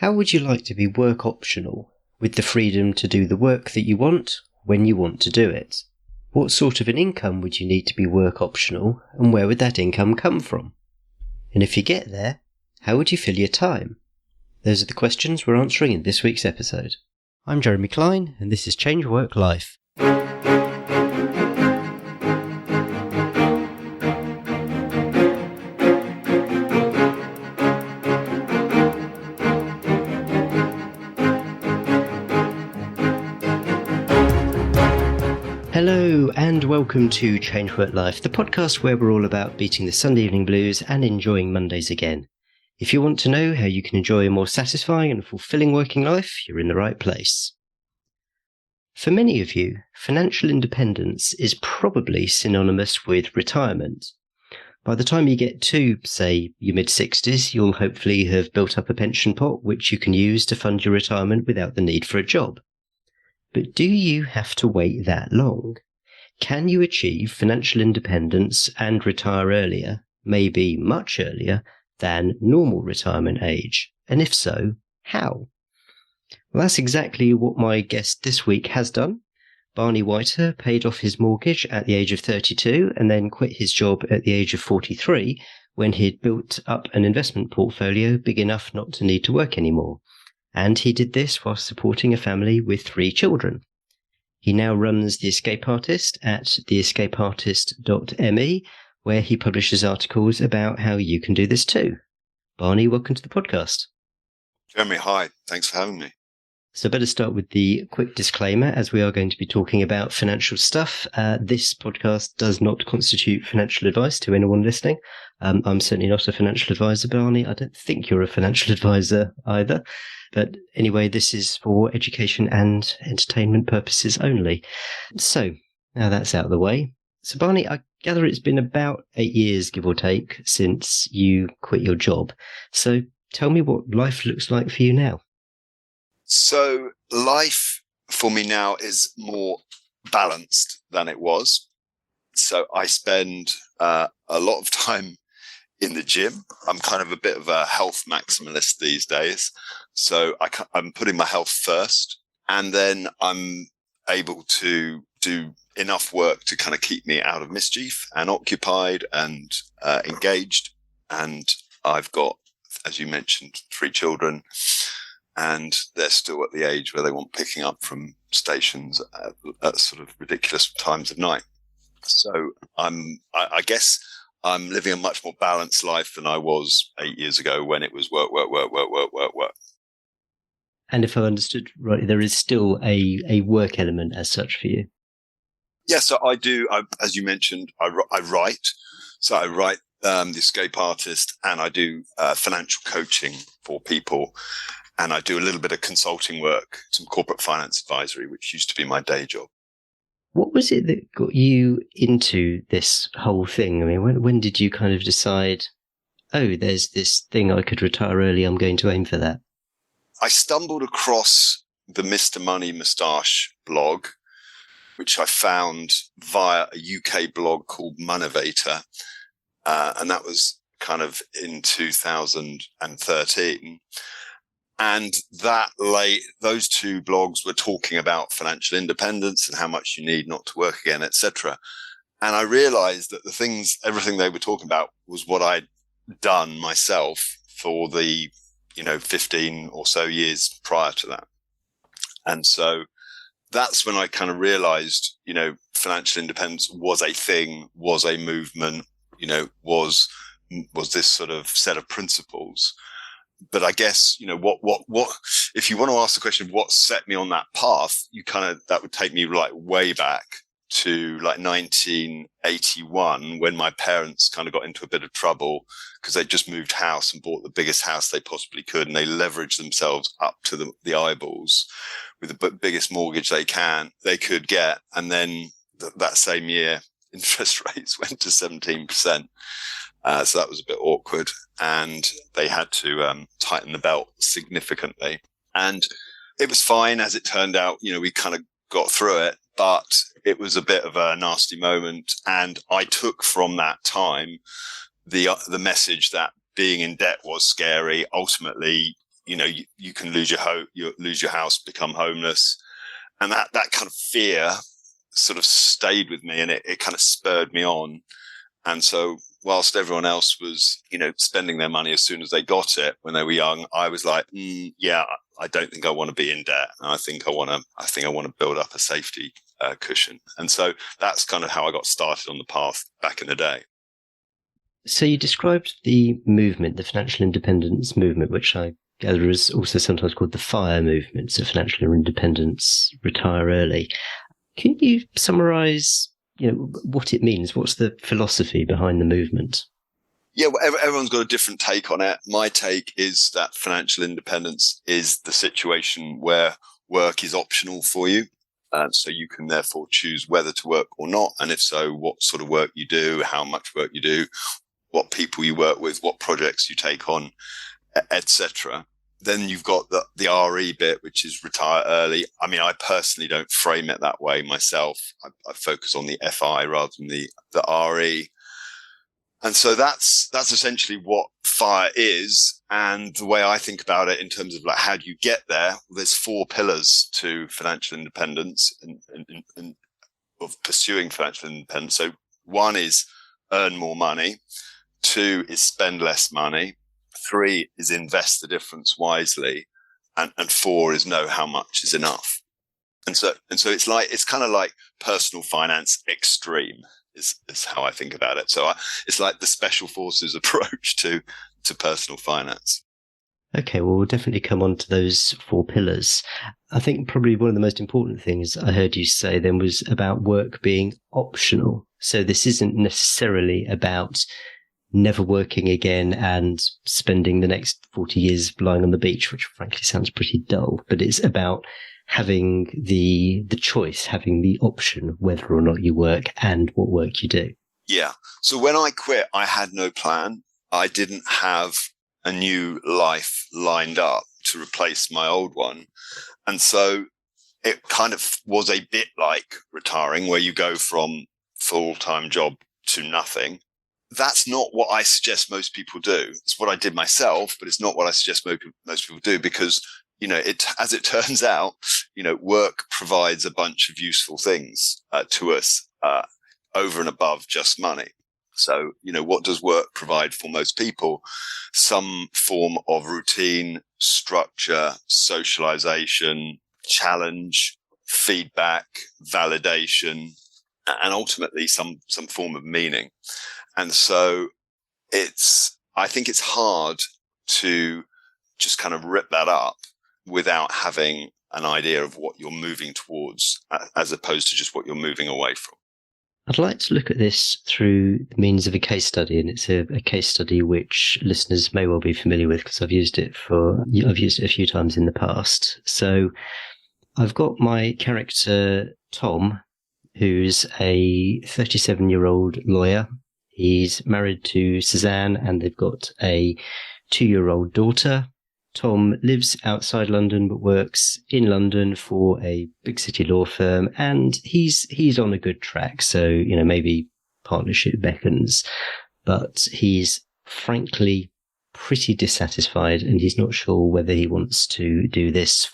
How would you like to be work optional, with the freedom to do the work that you want when you want to do it? What sort of an income would you need to be work optional, and where would that income come from? And if you get there, how would you fill your time? Those are the questions we're answering in this week's episode. I'm Jeremy Klein, and this is Change Work Life. Hello and welcome to Change Work Life, the podcast where we're all about beating the Sunday evening blues and enjoying Mondays again. If you want to know how you can enjoy a more satisfying and fulfilling working life, you're in the right place. For many of you, financial independence is probably synonymous with retirement. By the time you get to, say, your mid-60s, you'll hopefully have built up a pension pot which you can use to fund your retirement without the need for a job. But do you have to wait that long? Can you achieve financial independence and retire earlier, maybe much earlier, than normal retirement age? And if so, how? Well, that's exactly what my guest this week has done. Barney Whiter paid off his mortgage at the age of 32 and then quit his job at the age of 43 when he'd built up an investment portfolio big enough not to need to work anymore. And he did this while supporting a family with 3 children. He now runs The Escape Artist at theescapeartist.me, where he publishes articles about how you can do this too. Barney, welcome to the podcast. Jeremy, hi. Thanks for having me. So better start with the quick disclaimer, as we are going to be talking about financial stuff. This podcast does not constitute financial advice to anyone listening. I'm certainly not a financial advisor, Barney. I don't think you're a financial advisor either. But anyway, this is for education and entertainment purposes only. So now that's out of the way. So Barney, I gather it's been about 8 years, give or take, since you quit your job. So tell me what life looks like for you now. So life for me now is more balanced than it was. So I spend a lot of time in the gym. I'm kind of a bit of a health maximalist these days. So I'm putting my health first, and then I'm able to do enough work to kind of keep me out of mischief and occupied and engaged. And I've got, as you mentioned, 3 children, and they're still at the age where they want picking up from stations at sort of ridiculous times of night. So I guess I'm living a much more balanced life than I was 8 years ago when it was work. And if I understood rightly, there is still a work element as such for you. Yeah, so I do. As you mentioned, I write. So I write The Escape Artist, and I do financial coaching for people. And I do a little bit of consulting work, some corporate finance advisory, which used to be my day job. What was it that got you into this whole thing? I mean, when did you kind of decide, oh, there's this thing I could retire early, I'm going to aim for that? I stumbled across the Mr. Money Moustache blog, which I found via a UK blog called Monevator. And that was kind of in 2013. And those 2 blogs were talking about financial independence and how much you need not to work again, etc. And I realized that everything they were talking about was what I'd done myself for the 15 or so years prior to that. And so that's when I kind of realized, financial independence was a thing, was a movement, was this sort of set of principles. But I guess, what, if you want to ask the question of what set me on that path, that would take me like way back to like 1981, when my parents kind of got into a bit of trouble because they just moved house and bought the biggest house they possibly could. And they leveraged themselves up to the eyeballs with the biggest mortgage they could get. And then that same year, interest rates went to 17%. So that was a bit awkward, and they had to tighten the belt significantly. And it was fine as it turned out. We kind of got through it, but it was a bit of a nasty moment. And I took from that time the message that being in debt was scary. Ultimately, you can lose your home, you lose your house, become homeless. And that kind of fear sort of stayed with me, and it kind of spurred me on. And so whilst everyone else was, spending their money as soon as they got it when they were young, I was like, yeah, I don't think I want to be in debt. And I think I want to build up a safety cushion. And so that's kind of how I got started on the path back in the day. So you described the movement, the financial independence movement, which I gather is also sometimes called the FIRE movement, so financial independence, retire early. Can you summarize, what it means? What's the philosophy behind the movement? Yeah, well, everyone's got a different take on it. My take is that financial independence is the situation where work is optional for you. So you can therefore choose whether to work or not. And if so, what sort of work you do, how much work you do, what people you work with, what projects you take on, etc. Then you've got the RE bit, which is retire early. I mean, I personally don't frame it that way myself. I focus on the FI rather than the RE. And so that's essentially what FIRE is. And the way I think about it in terms of like, how do you get there? Well, there's 4 pillars to financial independence and of pursuing financial independence. So 1 is earn more money. 2 is spend less money. 3 is invest the difference wisely. And 4 is know how much is enough. And so it's kind of like personal finance extreme is how I think about it. So it's like the special forces approach to personal finance. Okay, well, we'll definitely come on to those 4 pillars. I think probably one of the most important things I heard you say then was about work being optional. So this isn't necessarily about never working again and spending the next 40 years lying on the beach, which frankly sounds pretty dull, but it's about having the choice, having the option whether or not you work and what work you do. Yeah. So when I quit, I had no plan. I didn't have a new life lined up to replace my old one. And so it kind of was a bit like retiring, where you go from full-time job to nothing. That's not what I suggest most people do. It's what I did myself, but it's not what I suggest most people do because, as it turns out, work provides a bunch of useful things to us over and above just money. So, what does work provide for most people? Some form of routine, structure, socialization, challenge, feedback, validation, and ultimately some form of meaning. And so I think it's hard to just kind of rip that up without having an idea of what you're moving towards, as opposed to just what you're moving away from. I'd like to look at this through the means of a case study, and it's a case study which listeners may well be familiar with because I've used it a few times in the past. So I've got my character Tom, who's a 37-year-old lawyer. He's married to Suzanne, and they've got a 2-year-old daughter. Tom lives outside London but works in London for a big city law firm, and he's on a good track. So, maybe partnership beckons, but he's frankly pretty dissatisfied, and he's not sure whether he wants to do this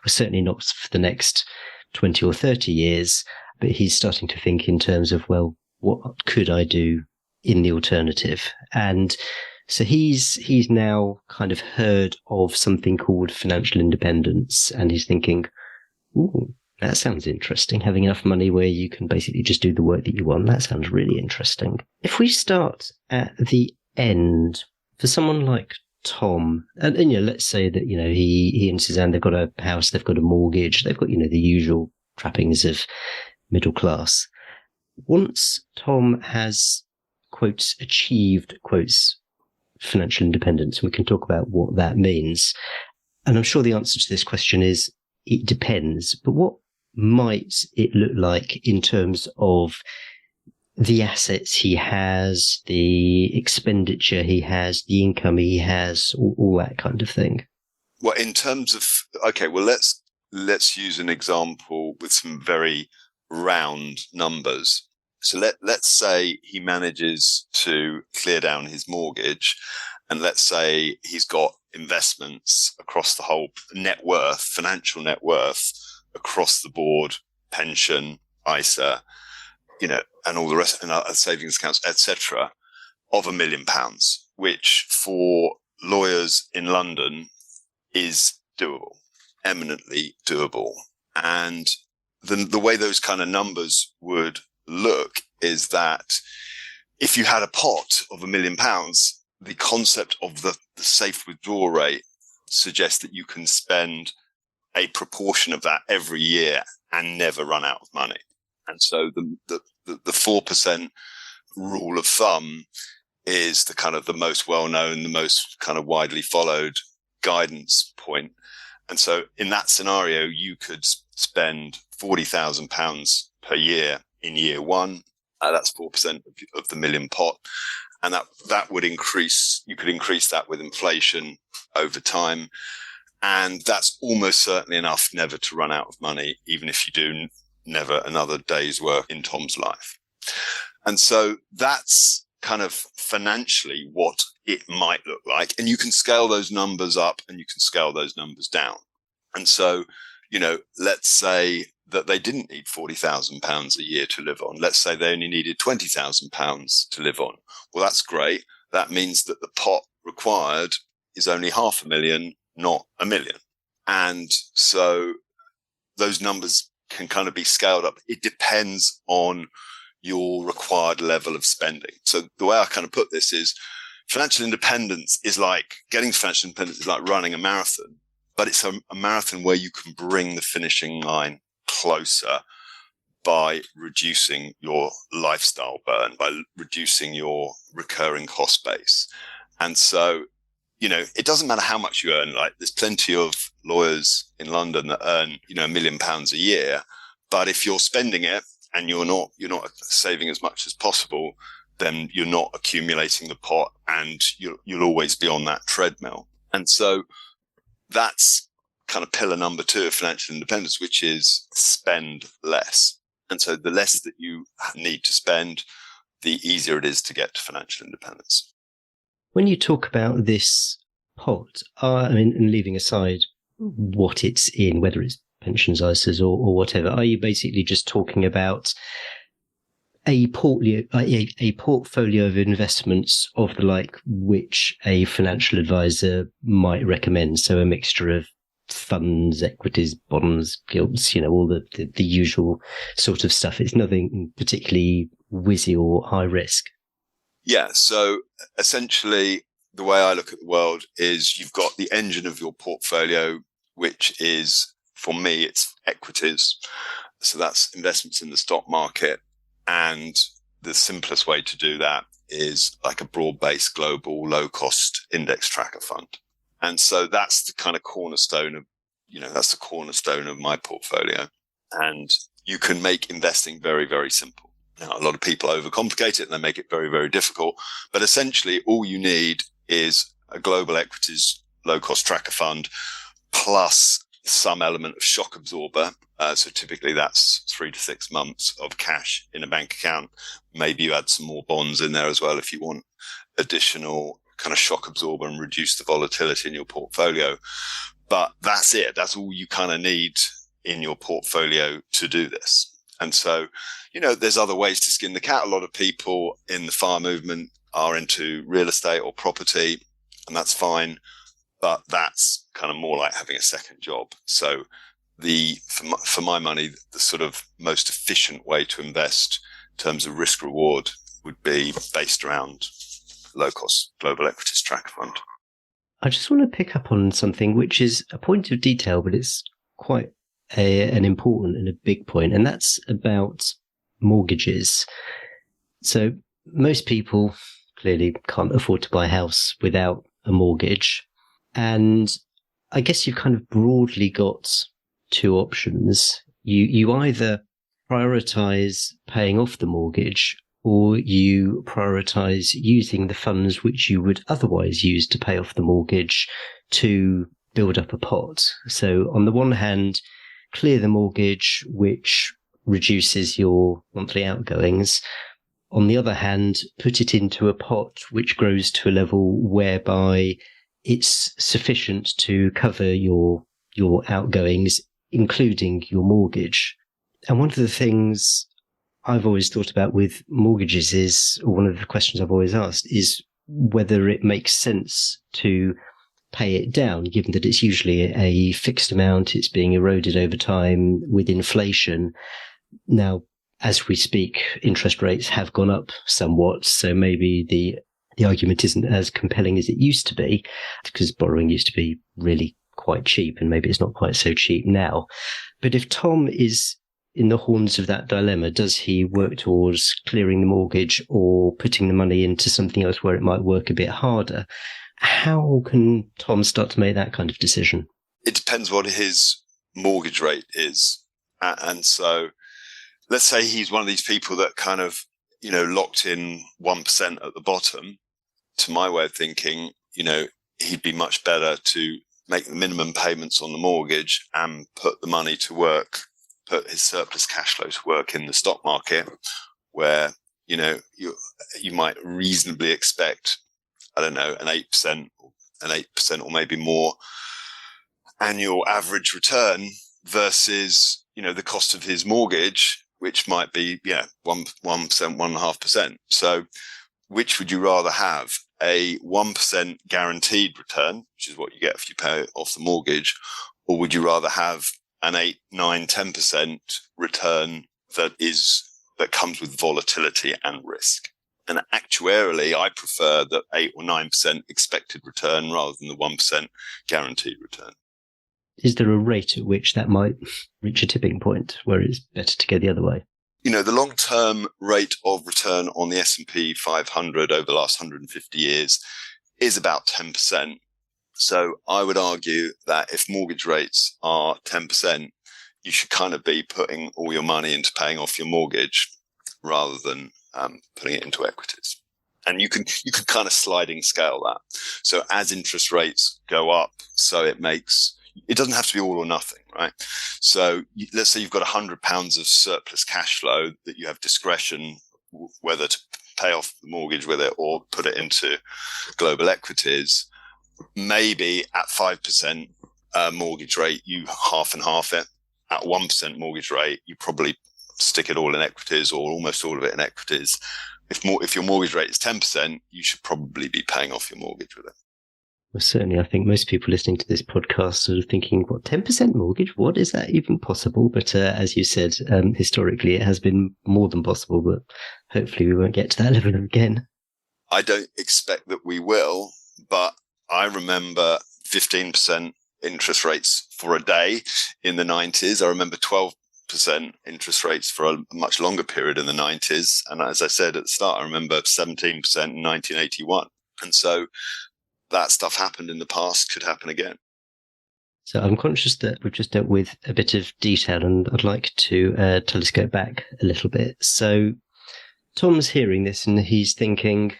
certainly not for the next 20 or 30 years, but he's starting to think in terms of, well, what could I do in the alternative? And so he's now kind of heard of something called financial independence, and he's thinking, ooh, that sounds interesting. Having enough money where you can basically just do the work that you want. That sounds really interesting. If we start at the end, for someone like Tom, and let's say that, he and Suzanne, they've got a house, they've got a mortgage, they've got, the usual trappings of middle class. Once Tom has, quotes, achieved, quotes, financial independence, and we can talk about what that means. And I'm sure the answer to this question is it depends, but what might it look like in terms of the assets he has, the expenditure he has, the income he has, all that kind of thing? Well, in terms of, okay, well, let's use an example with some very round numbers. So let's say he manages to clear down his mortgage, and let's say he's got investments across the whole net worth, financial net worth across the board, pension, ISA, and all the rest, and other savings accounts, etc., of £1 million, which for lawyers in London is doable, eminently doable. And the way those kind of numbers would look is that if you had a pot of £1 million, the concept of the safe withdrawal rate suggests that you can spend a proportion of that every year and never run out of money. And so the 4% rule of thumb is the kind of the most well-known, the most kind of widely followed guidance point. And so in that scenario, you could spend £40,000 per year in year one. That's 4% of the million pot. And that would increase, you could increase that with inflation over time. And that's almost certainly enough never to run out of money, even if you do never another day's work in Tom's life. And so that's kind of financially what it might look like. And you can scale those numbers up and you can scale those numbers down. And so, let's say that they didn't need £40,000 a year to live on. Let's say they only needed £20,000 to live on. Well, that's great. That means that the pot required is only £500,000, not £1 million. And so those numbers can kind of be scaled up. It depends on your required level of spending. So the way I kind of put this is financial independence is like getting to financial independence is like running a marathon, but it's a marathon where you can bring the finishing line closer by reducing your lifestyle burn, by reducing your recurring cost base. And so, it doesn't matter how much you earn. Like there's plenty of lawyers in London that earn, £1 million a year. But if you're spending it and you're not saving as much as possible, then you're not accumulating the pot and you'll always be on that treadmill. And so that's kind of pillar number 2 of financial independence, which is spend less. And so the less that you need to spend, the easier it is to get to financial independence. When you talk about this pot, and leaving aside what it's in, whether it's pensions, ISAs or whatever, are you basically just talking about a portfolio of investments of the like which a financial advisor might recommend? So a mixture of funds, equities, bonds, gilts, all the usual sort of stuff. It's nothing particularly whizzy or high risk. Yeah. So essentially the way I look at the world is you've got the engine of your portfolio, which is, for me, it's equities. So that's investments in the stock market. And the simplest way to do that is like a broad-based global low-cost index tracker fund. And so that's the kind of cornerstone of my portfolio. And you can make investing very, very simple. Now, a lot of people overcomplicate it and they make it very, very difficult. But essentially, all you need is a global equities low-cost tracker fund plus some element of shock absorber. So typically that's 3 to 6 months of cash in a bank account. Maybe you add some more bonds in there as well if you want additional kind of shock absorber and reduce the volatility in your portfolio. But that's it. That's all you kind of need in your portfolio to do this. And so, there's other ways to skin the cat. A lot of people in the FIRE movement are into real estate or property, and that's fine. But that's kind of more like having a second job. So for my money, the sort of most efficient way to invest in terms of risk reward would be based around low cost global equities tracker fund. I just want to pick up on something which is a point of detail, but it's quite an important and a big point, and that's about mortgages. So most people clearly can't afford to buy a house without a mortgage. And I guess you've kind of broadly got 2 options. You either prioritize paying off the mortgage, or you prioritize using the funds which you would otherwise use to pay off the mortgage to build up a pot. So on the one hand, clear the mortgage, which reduces your monthly outgoings. On the other hand, put it into a pot which grows to a level whereby it's sufficient to cover your outgoings, including your mortgage. And one of the things I've always thought about with mortgages is, or one of the questions I've always asked, is whether it makes sense to pay it down, given that it's usually a fixed amount, it's being eroded over time with inflation. Now, as we speak, interest rates have gone up somewhat, so maybe the argument isn't as compelling as it used to be, because borrowing used to be really quite cheap, and maybe it's not quite so cheap now. But if Tom is in the horns of that dilemma, does he work towards clearing the mortgage or putting the money into something else where it might work a bit harder? How can Tom start to make that kind of decision? It depends what his mortgage rate is. And so let's say he's one of these people that kind of, locked in 1% at the bottom. To my way of thinking, he'd be much better to make the minimum payments on the mortgage and put the money to work, put his surplus cash flow to work in the stock market, where, you might reasonably expect, I don't know, an 8% or maybe more annual average return versus, the cost of his mortgage, which might be, 1%, 1.5%. So which would you rather have? A 1% guaranteed return, which is what you get if you pay off the mortgage, or would you rather have an 8, 9, 10% return that comes with volatility and risk? And actuarially, I prefer the 8 or 9% expected return rather than the 1% guaranteed return. Is there a rate at which that might reach a tipping point where it's better to go the other way? The long-term rate of return on the S&P 500 over the last 150 years is about 10%. So I would argue that if mortgage rates are 10%, you should kind of be putting all your money into paying off your mortgage rather than putting it into equities. And you can kind of sliding scale that. So as interest rates go up, so it doesn't have to be all or nothing, right? So let's say you've got £100 of surplus cash flow that you have discretion whether to pay off the mortgage with it or put it into global equities. Maybe at 5% mortgage rate, you half and half it. At 1% mortgage rate, you probably stick it all in equities or almost all of it in equities. If your mortgage rate is 10%, you should probably be paying off your mortgage with it. Well, certainly, I think most people listening to this podcast sort of thinking, what, 10% mortgage? What, is that even possible? But as you said, historically, it has been more than possible, but hopefully we won't get to that level again. I don't expect that we will, but I remember 15% interest rates for a day in the 90s. I remember 12% interest rates for a much longer period in the 90s. And as I said at the start, I remember 17% in 1981. And so that stuff happened in the past, could happen again. So I'm conscious that we've just dealt with a bit of detail, and I'd like to telescope back a little bit. So Tom's hearing this and he's thinking,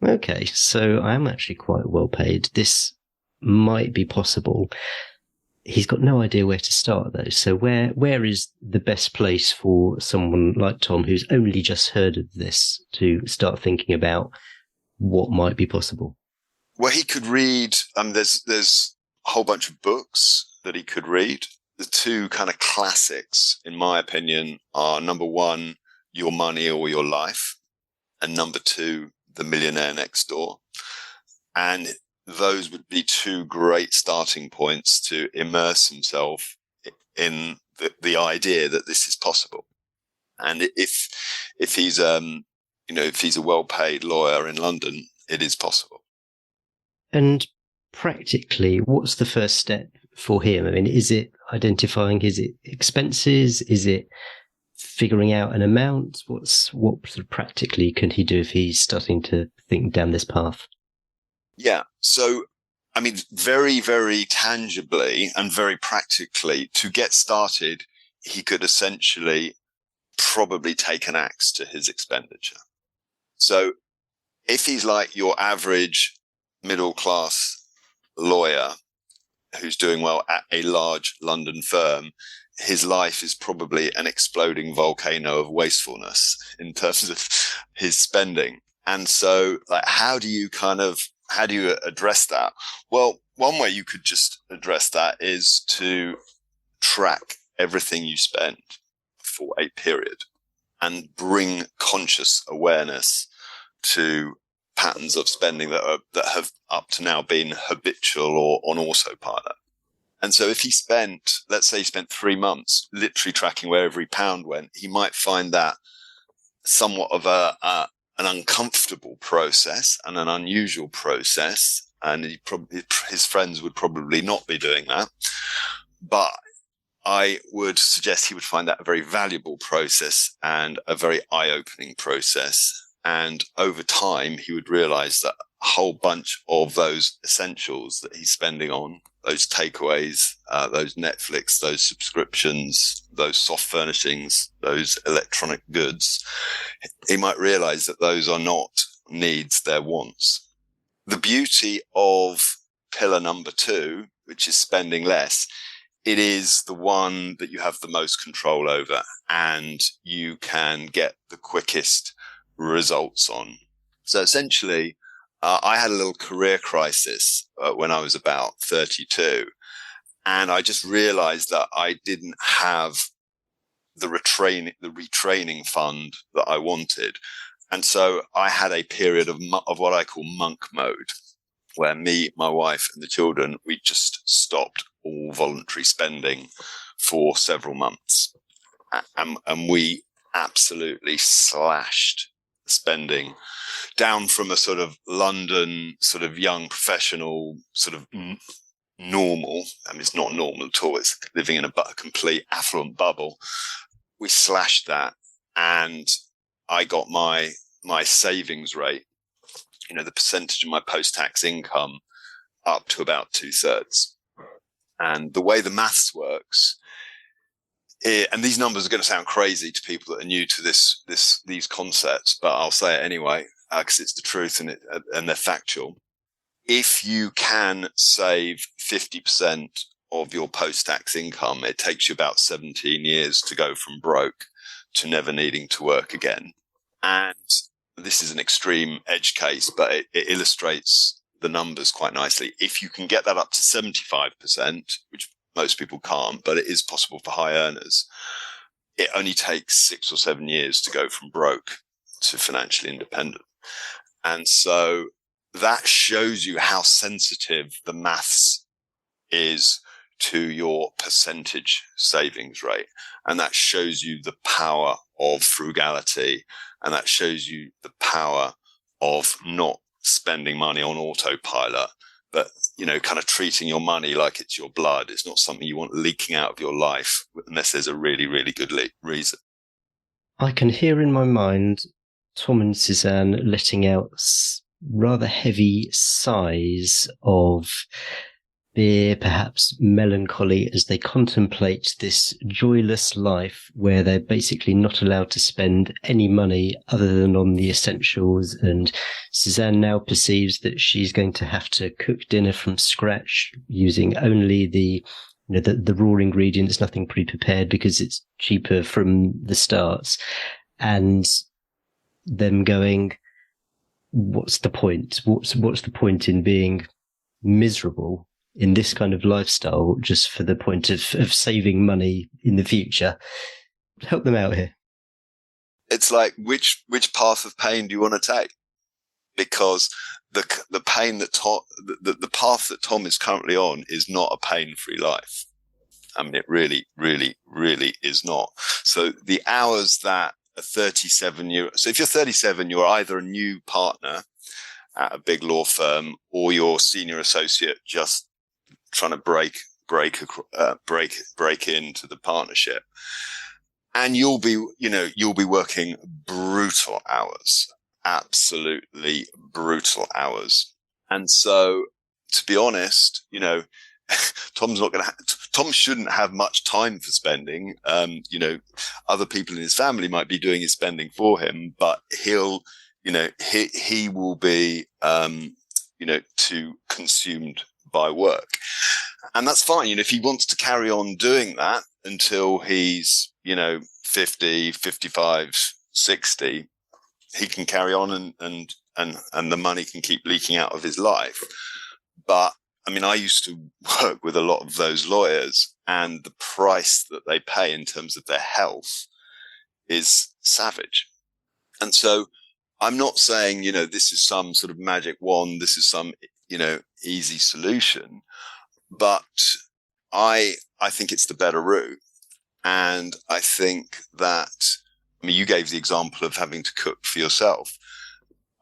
okay, so I am actually quite well paid. This might be possible. He's got no idea where to start, though. So where is the best place for someone like Tom, who's only just heard of this, to start thinking about what might be possible? Well, he could read, there's a whole bunch of books that he could read. The two kind of classics, in my opinion, are number one, Your Money or Your Life, and number two, The Millionaire Next Door. And those would be two great starting points to immerse himself in the idea that this is possible. And if he's if he's a well-paid lawyer in London, it is possible. And practically, what's the first step for him? I mean, is it identifying his expenses? Is it figuring out an amount? What sort of practically can he do if he's starting to think down this path? Yeah. So, I mean, very, very tangibly and very practically, to get started, he could essentially probably take an axe to his expenditure. So if he's like your average middle-class lawyer who's doing well at a large London firm, his life is probably an exploding volcano of wastefulness in terms of his spending. And so, like, how do you kind of how do you address that? Well, one way you could just address that is to track everything you spend for a period and bring conscious awareness to patterns of spending that have up to now been habitual or on autopilot. And so if he spent, let's say he spent 3 months literally tracking where every pound went, he might find that somewhat of an uncomfortable process and an unusual process. And his friends would probably not be doing that. But I would suggest he would find that a very valuable process and a very eye-opening process. And over time, he would realize that a whole bunch of those essentials that he's spending on, those takeaways, those Netflix, those subscriptions, those soft furnishings, those electronic goods, he might realize that those are not needs, they're wants. The beauty of pillar number 2, which is spending less, it is the one that you have the most control over and you can get the quickest results on. So essentially, I had a little career crisis when I was about 32, and I just realized that I didn't have the retraining fund that I wanted. And so I had a period of what I call monk mode, where me, my wife and the children, we just stopped all voluntary spending for several months. And we absolutely slashed spending down from a sort of London, sort of young professional, sort of normal. I mean, it's not normal at all. It's living in a complete affluent bubble. We slashed that, and I got my savings rate, the percentage of my post-tax income, up to about 2/3. And the way the maths works, and these numbers are going to sound crazy to people that are new to these concepts, but I'll say it anyway, because it's the truth and they're factual. If you can save 50% of your post-tax income, it takes you about 17 years to go from broke to never needing to work again. And this is an extreme edge case, but it illustrates the numbers quite nicely. If you can get that up to 75%, which most people can't, but it is possible for high earners, it only takes 6 or 7 years to go from broke to financially independent. And so that shows you how sensitive the maths is to your percentage savings rate. And that shows you the power of frugality. And that shows you the power of not spending money on autopilot, but, kind of treating your money like it's your blood. It's not something you want leaking out of your life unless there's a really, really good reason. I can hear in my mind Tom and Suzanne letting out rather heavy sighs of fear, perhaps melancholy, as they contemplate this joyless life where they're basically not allowed to spend any money other than on the essentials. And Suzanne now perceives that she's going to have to cook dinner from scratch using only the raw ingredients, nothing pre-prepared, because it's cheaper from the starts. And them going, what's the point? What's the point in being miserable in this kind of lifestyle just for the point of saving money in the future? Help them out here. It's like, which path of pain do you want to take? Because the pain that the path that Tom is currently on is not a pain-free life. I mean, it really, really, really is not. So the hours that a 37-year, so if you're 37, you're either a new partner at a big law firm or you're senior associate just trying to break into the partnership, and you'll be working brutal hours, absolutely brutal hours. And so, to be honest, Tom shouldn't have much time for spending. Other people in his family might be doing his spending for him, but he will be, too consumed by work. And that's fine. If he wants to carry on doing that until he's, 50, 55, 60, he can carry on and the money can keep leaking out of his life. But I mean, I used to work with a lot of those lawyers, and the price that they pay in terms of their health is savage. And so I'm not saying, this is some sort of magic wand, this is some, easy solution, but I think it's the better route. And I think that, you gave the example of having to cook for yourself.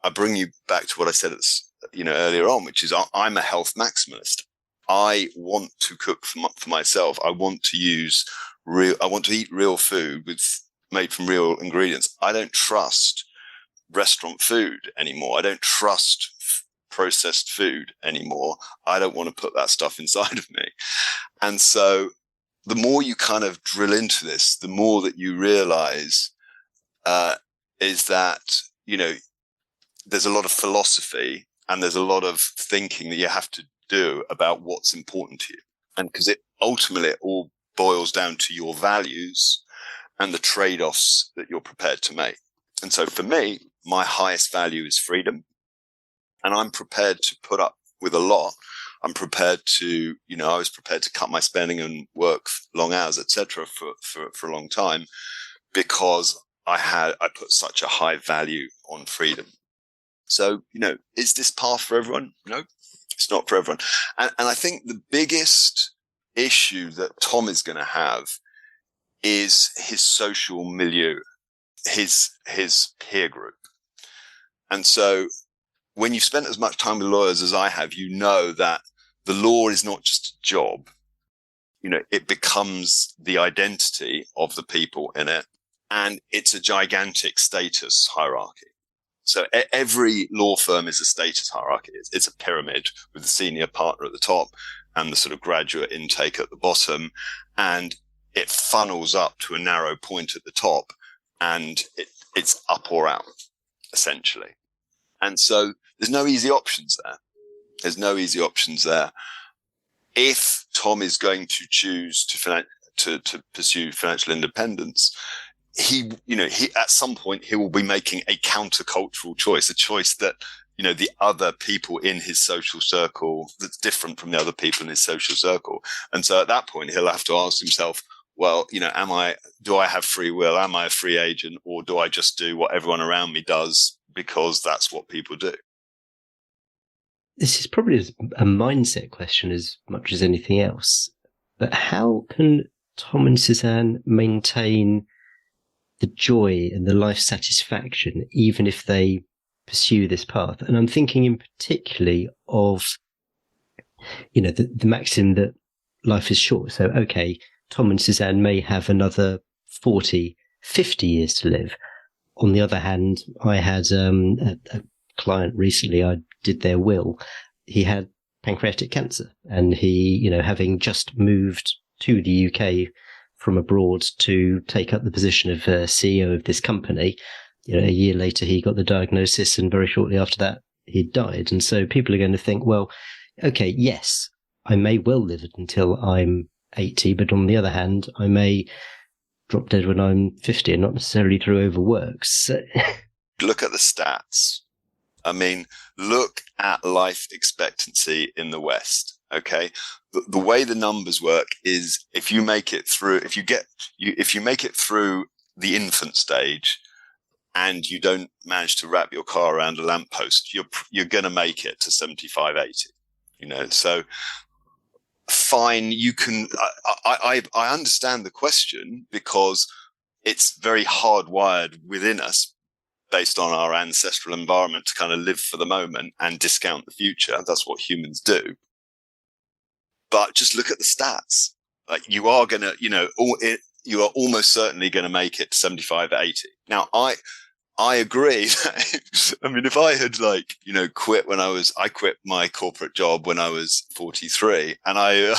I bring you back to what I said earlier on, which is I'm a health maximalist. I want to cook for myself. I want to eat real food made from real ingredients. I don't trust restaurant food anymore. I don't trust processed food anymore. I don't want to put that stuff inside of me. And so the more you kind of drill into this, the more that you realize is that, there's a lot of philosophy and there's a lot of thinking that you have to do about what's important to you. And because it all boils down to your values and the trade-offs that you're prepared to make. And so for me, my highest value is freedom. And I'm prepared to put up with a lot. I'm prepared to, I was prepared to cut my spending and work long hours, etc., for a long time, because I put such a high value on freedom. So, is this path for everyone? No, it's not for everyone. And I think the biggest issue that Tom is going to have is his social milieu, his peer group. And so when you've spent as much time with lawyers as I have, you know that the law is not just a job. It becomes the identity of the people in it, and it's a gigantic status hierarchy. So every law firm is a status hierarchy. It's a pyramid with the senior partner at the top and the sort of graduate intake at the bottom. And it funnels up to a narrow point at the top, and it's up or out, essentially. And so there's no easy options there. If Tom is going to choose to pursue financial independence, he at some point he will be making a countercultural choice, a choice that, the other people in his social circle that's different from the other people in his social circle. And so at that point, he'll have to ask himself, well, do I have free will? Am I a free agent, or do I just do what everyone around me does because that's what people do? This is probably a mindset question as much as anything else. But how can Tom and Suzanne maintain the joy and the life satisfaction, even if they pursue this path? And I'm thinking in particularly of, the maxim that life is short. So, okay, Tom and Suzanne may have another 40, 50 years to live. On the other hand, I had a client recently, I did their will. He had pancreatic cancer, and he, having just moved to the UK from abroad to take up the position of CEO of this company, a year later he got the diagnosis, and very shortly after that he died. And so people are going to think, well, okay, yes, I may well live until I'm 80, but on the other hand, I may drop dead when I'm 50, and not necessarily through overwork. So look at the stats. I mean, look at life expectancy in the West. Okay. The way the numbers work is if you make it through the infant stage and you don't manage to wrap your car around a lamppost, you're going to make it to 75, 80, so fine. You can, I understand the question because it's very hardwired within us based on our ancestral environment to kind of live for the moment and discount the future. That's what humans do. But just look at the stats. Like you are going to, you are almost certainly going to make it to 75 or 80. Now, I agree. I mean, if I had I quit my corporate job when I was 43, and I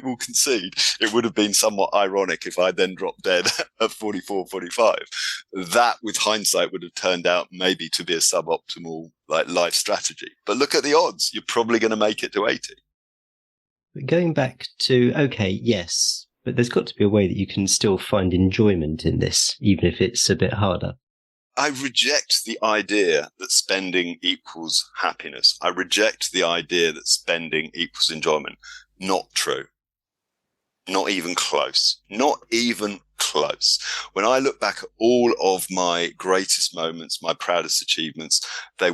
will concede it would have been somewhat ironic if I then dropped dead at 44, 45. That with hindsight would have turned out maybe to be a suboptimal life strategy. But look at the odds. You're probably going to make it to 80. But going back to, okay, yes, but there's got to be a way that you can still find enjoyment in this, even if it's a bit harder. I reject the idea that spending equals happiness. I reject the idea that spending equals enjoyment. Not true. Not even close. Not even close. When I look back at all of my greatest moments, my proudest achievements, I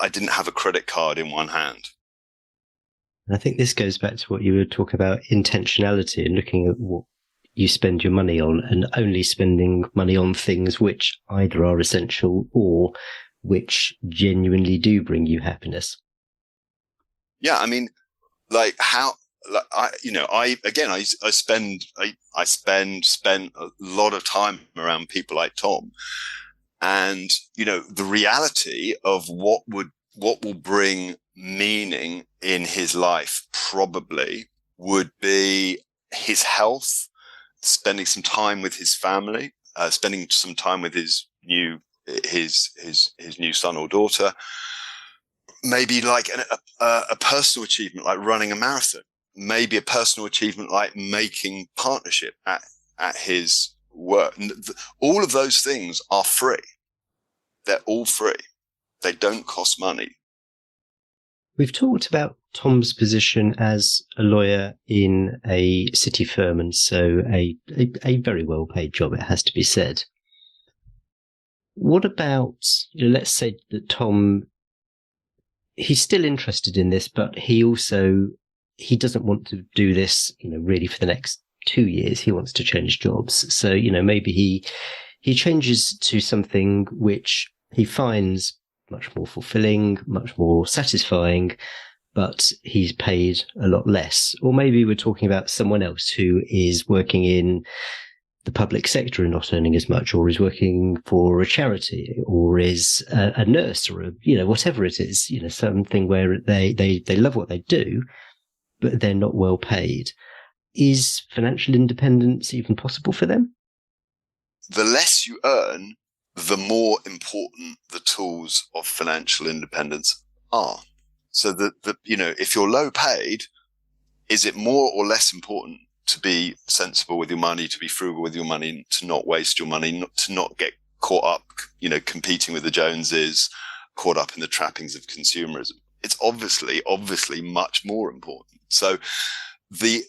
didn't have a credit card in one hand. I think this goes back to what you were talking about, intentionality, and looking at what you spend your money on, and only spending money on things which either are essential or which genuinely do bring you happiness. Yeah, I mean, like how, like I spend a lot of time around people like Tom, and the reality of what will bring meaning in his life probably would be his health, spending some time with his family, spending some time with his new son or daughter, maybe like a personal achievement like running a marathon, maybe a personal achievement like making partnership at his work. All of those things are free. They're all free. They don't cost money. We've talked about Tom's position as a lawyer in a city firm, and so a very well-paid job, it has to be said. What about, let's say that Tom, he's still interested in this, but he doesn't want to do this, really for the next 2 years. He wants to change jobs. So, maybe he changes to something which he finds much more fulfilling, much more satisfying, but he's paid a lot less. Or maybe we're talking about someone else who is working in the public sector and not earning as much, or is working for a charity, or is a nurse, or whatever it is, something where they love what they do, but they're not well paid. Is financial independence even possible for them? The less you earn, the more important the tools of financial independence are. So if you're low paid, is it more or less important to be sensible with your money, to be frugal with your money, to not waste your money, to not get caught up, competing with the Joneses, caught up in the trappings of consumerism? It's obviously much more important. So the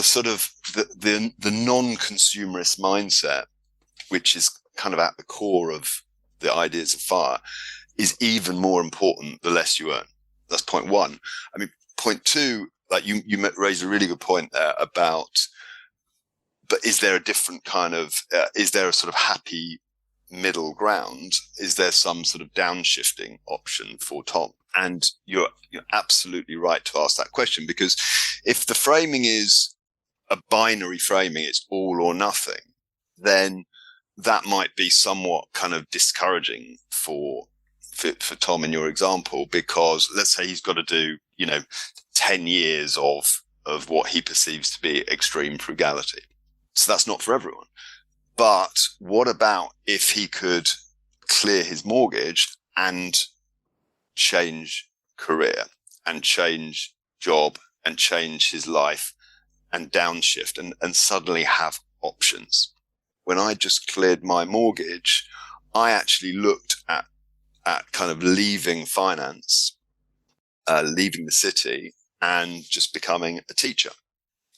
sort of the non-consumerist mindset, which is kind of at the core of the ideas of FIRE, is even more important the less you earn. That's point one. I mean, point two, like you raised a really good point there about, but is there a different kind of, is there a sort of happy middle ground? Is there some sort of downshifting option for Tom? And you're absolutely right to ask that question, because if the framing is a binary framing, it's all or nothing, then that might be somewhat kind of discouraging for Tom in your example, because let's say he's got to do, 10 years of what he perceives to be extreme frugality. So that's not for everyone. But what about if he could clear his mortgage and change career and change job and change his life and downshift and suddenly have options? When I just cleared my mortgage, I actually looked at kind of leaving finance, leaving the city and just becoming a teacher.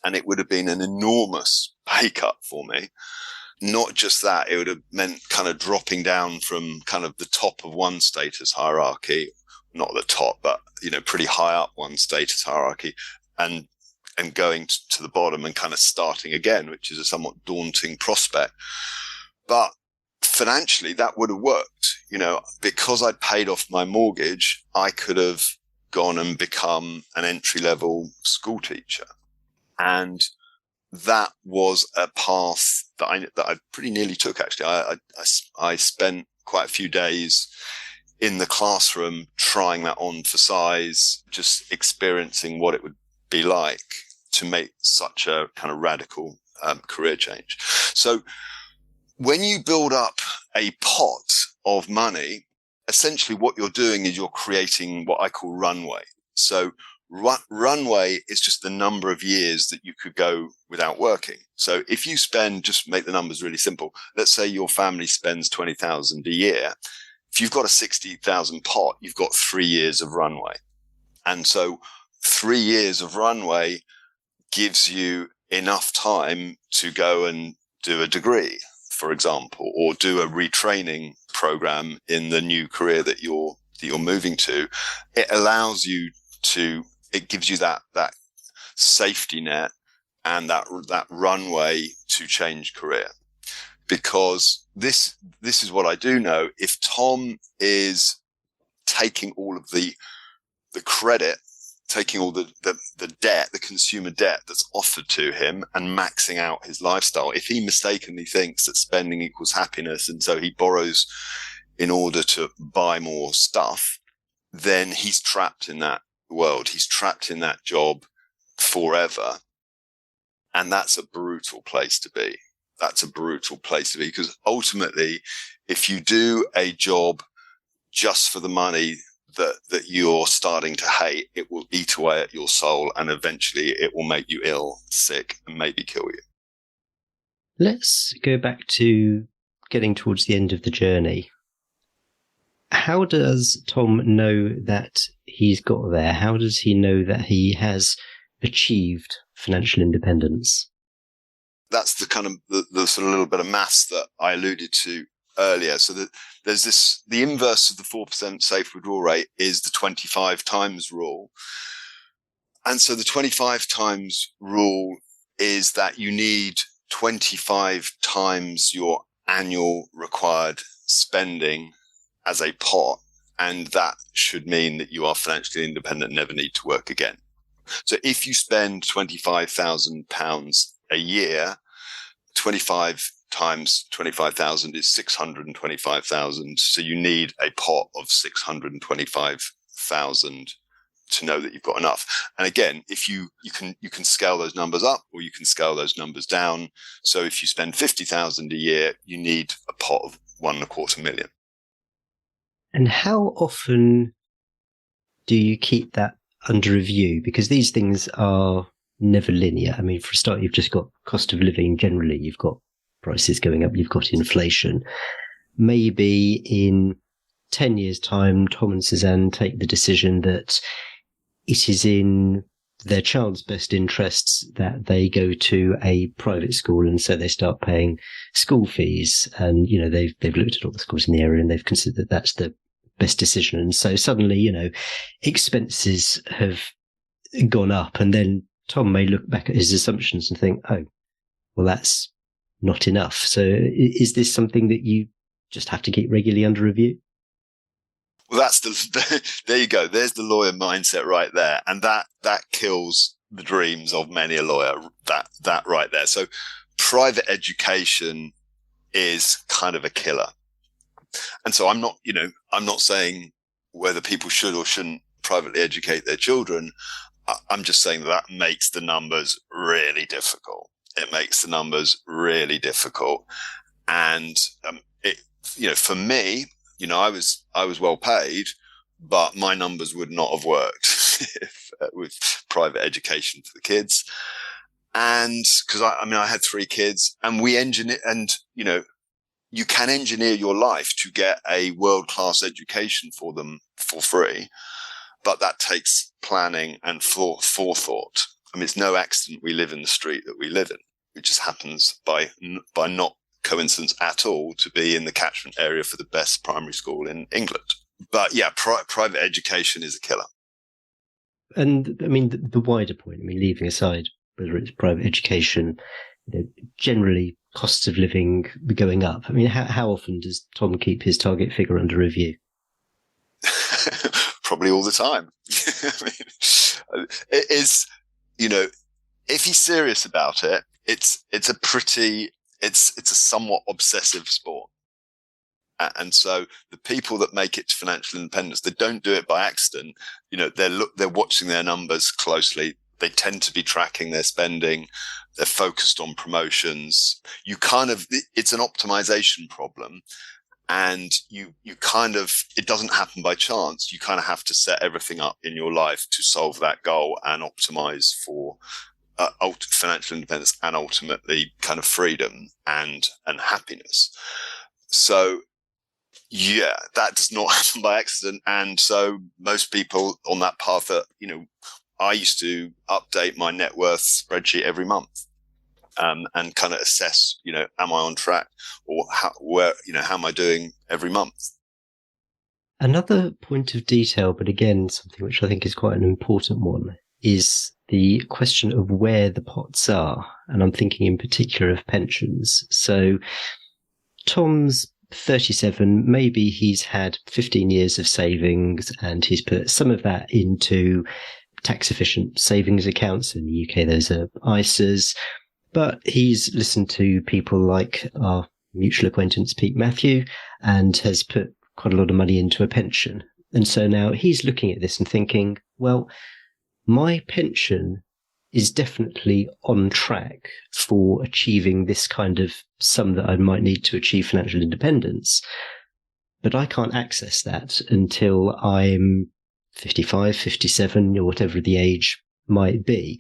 And it would have been an enormous pay cut for me. Not just that, it would have meant kind of dropping down from kind of the top of one status hierarchy, not the top, but, pretty high up one status hierarchy, and going to the bottom and kind of starting again, which is a somewhat daunting prospect. But financially, that would have worked. Because I'd paid off my mortgage, I could have gone and become an entry-level school teacher. And that was a path that I pretty nearly took, actually. I spent quite a few days in the classroom trying that on for size, just experiencing what it would be like to make such a kind of radical career change. So when you build up a pot of money, essentially what you're doing is you're creating what I call runway. So Runway is just the number of years that you could go without working. So if you spend, just make the numbers really simple. Let's say your family spends 20,000 a year. If you've got a 60,000 pot, you've got 3 years of runway. And so 3 years of runway gives you enough time to go and do a degree, for example, or do a retraining program in the new career that you're moving to. It allows you to, it gives you that safety net and that runway to change career. Because this is what I do know. If Tom is taking all of the credit, taking all the debt, the consumer debt that's offered to him and maxing out his lifestyle, if he mistakenly thinks that spending equals happiness and so he borrows in order to buy more stuff, then he's trapped in that world. He's trapped in that job forever. And that's a brutal place to be. That's a brutal place to be, because ultimately, if you do a job just for the money that you're starting to hate, it will eat away at your soul, and eventually it will make you ill, sick, and maybe kill you. Let's go back to getting towards the end of the journey. How does Tom know that he's got there? How does he know that he has achieved financial independence? That's the kind of the sort of little bit of maths that I alluded to earlier. So that there's the inverse of the 4% safe withdrawal rate is the 25 times rule. And so the 25 times rule is that you need 25 times your annual required spending as a pot. And that should mean that you are financially independent and never need to work again. So if you spend £25,000 a year, 25 times 25,000 is 625,000. So you need a pot of 625,000 to know that you've got enough. And again, if you can scale those numbers up or you can scale those numbers down. So if you spend 50,000 a year, you need a pot of 1.25 million. And how often do you keep that under review? Because these things are never linear. I mean, for a start, you've just got cost of living generally. You've got prices going up. You've got inflation. Maybe in 10 years' time, Tom and Suzanne take the decision that it is in their child's best interests that they go to a private school, and so they start paying school fees. And, you know, they've looked at all the schools in the area and they've considered that that's the best decision. And so suddenly, you know, expenses have gone up, and then Tom may look back at his assumptions and think, oh, well, that's not enough. So is this something that you just have to keep regularly under review? Well, that's there you go. There's the lawyer mindset right there. And that kills the dreams of many a lawyer, that right there. So private education is kind of a killer. And so I'm not saying whether people should or shouldn't privately educate their children. I'm just saying that makes the numbers really difficult. It makes the numbers really difficult. And, for me, I was well paid, but my numbers would not have worked with private education for the kids. And because I had 3 kids, and we engineer, and, you can engineer your life to get a world-class education for them for free, but that takes planning and forethought. I mean, it's no accident we live in the street that we live in. It just happens by not coincidence at all to be in the catchment area for the best primary school in England. But yeah, private education is a killer. And I mean, the wider point, leaving aside whether it's private education, generally costs of living going up. How often does Tom keep his target figure under review? Probably all the time. It is, if he's serious about it, it's a somewhat obsessive sport. And so the people that make it to financial independence, they don't do it by accident. They're watching their numbers closely. They tend to be tracking their spending. They're focused on promotions. It's an optimization problem. And it doesn't happen by chance. You kind of have to set everything up in your life to solve that goal and optimize for financial independence and ultimately kind of freedom and happiness. So yeah, that does not happen by accident. And so most people on that path I used to update my net worth spreadsheet every month. And kind of assess, am I on track, or how am I doing every month? Another point of detail, but again, something which I think is quite an important one, is the question of where the pots are. And I'm thinking in particular of pensions. So Tom's 37, maybe he's had 15 years of savings and he's put some of that into tax efficient savings accounts. In the UK, those are ISAs. But he's listened to people like our mutual acquaintance, Pete Matthew, and has put quite a lot of money into a pension. And so now he's looking at this and thinking, well, my pension is definitely on track for achieving this kind of sum that I might need to achieve financial independence. But I can't access that until I'm 55, 57, or whatever the age might be.